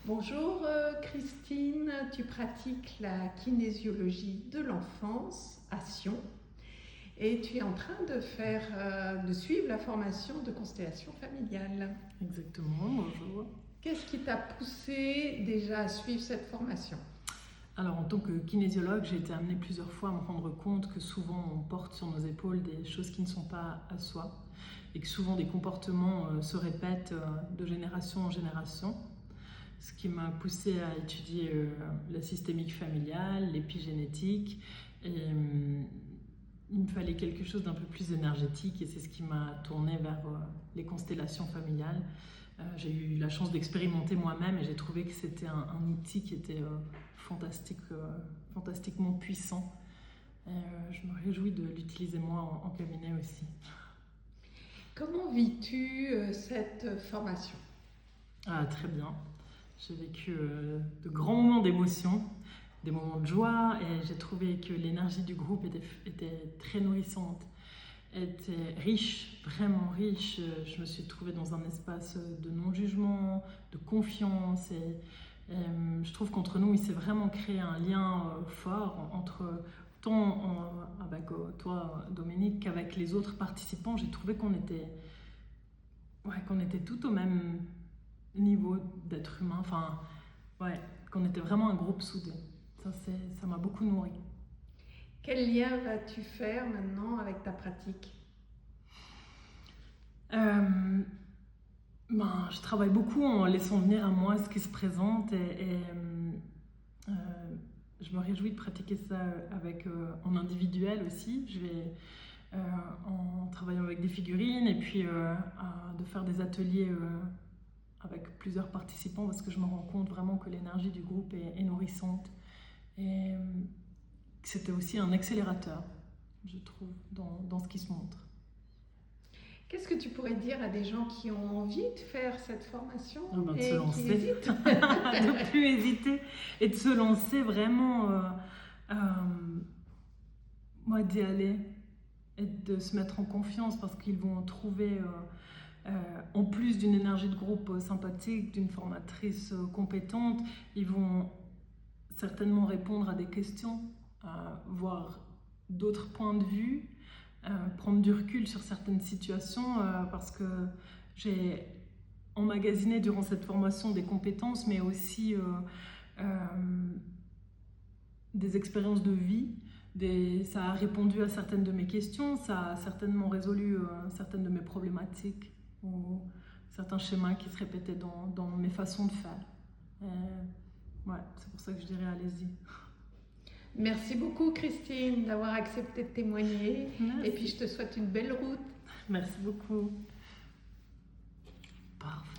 Bonjour Christine, tu pratiques la kinésiologie de l'enfance à Sion et tu es en train de suivre la formation de constellation familiale. Exactement, bonjour. Qu'est-ce qui t'a poussé déjà à suivre cette formation? Alors en tant que kinésiologue, j'ai été amenée plusieurs fois à me rendre compte que souvent on porte sur nos épaules des choses qui ne sont pas à soi et que souvent des comportements se répètent de génération en génération. Ce qui m'a poussée à étudier la systémique familiale, l'épigénétique et il me fallait quelque chose d'un peu plus énergétique et c'est ce qui m'a tournée vers les constellations familiales. J'ai eu la chance d'expérimenter moi-même et j'ai trouvé que c'était un outil qui était fantastiquement puissant. Je me réjouis de l'utiliser moi en cabinet aussi. Comment vis-tu cette formation? Très bien. J'ai vécu de grands moments d'émotion, des moments de joie et j'ai trouvé que l'énergie du groupe était très nourrissante, était riche, vraiment riche. Je me suis trouvée dans un espace de non-jugement, de confiance et je trouve qu'entre nous, il s'est vraiment créé un lien fort entre tant avec toi, Dominique, qu'avec les autres participants. J'ai trouvé qu'on était tout au même niveau d'être humain, qu'on était vraiment un groupe soudé. Ça m'a beaucoup nourri. Quel lien vas-tu faire maintenant avec ta pratique? Je travaille beaucoup en laissant venir à moi ce qui se présente et je me réjouis de pratiquer ça en individuel aussi. Je vais en travaillant avec des figurines et puis de faire des ateliers avec plusieurs participants parce que je me rends compte vraiment que l'énergie du groupe est nourrissante et que c'était aussi un accélérateur, je trouve, dans ce qui se montre. Qu'est-ce que tu pourrais dire à des gens qui ont envie de faire cette formation De et se lancer, qui hésitent? de ne plus hésiter et de se lancer vraiment, d'y aller et de se mettre en confiance parce qu'ils vont trouver, en plus d'une énergie de groupe sympathique, d'une formatrice compétente, ils vont certainement répondre à des questions, voir d'autres points de vue, prendre du recul sur certaines situations parce que j'ai emmagasiné durant cette formation des compétences mais aussi des expériences de vie. Ça a répondu à certaines de mes questions, ça a certainement résolu certaines de mes problématiques ou certains schémas qui se répétaient dans mes façons de faire. C'est pour ça que je dirais allez-y. Merci beaucoup Christine d'avoir accepté de témoigner. Merci. Et puis je te souhaite une belle route. Merci beaucoup. Parfait.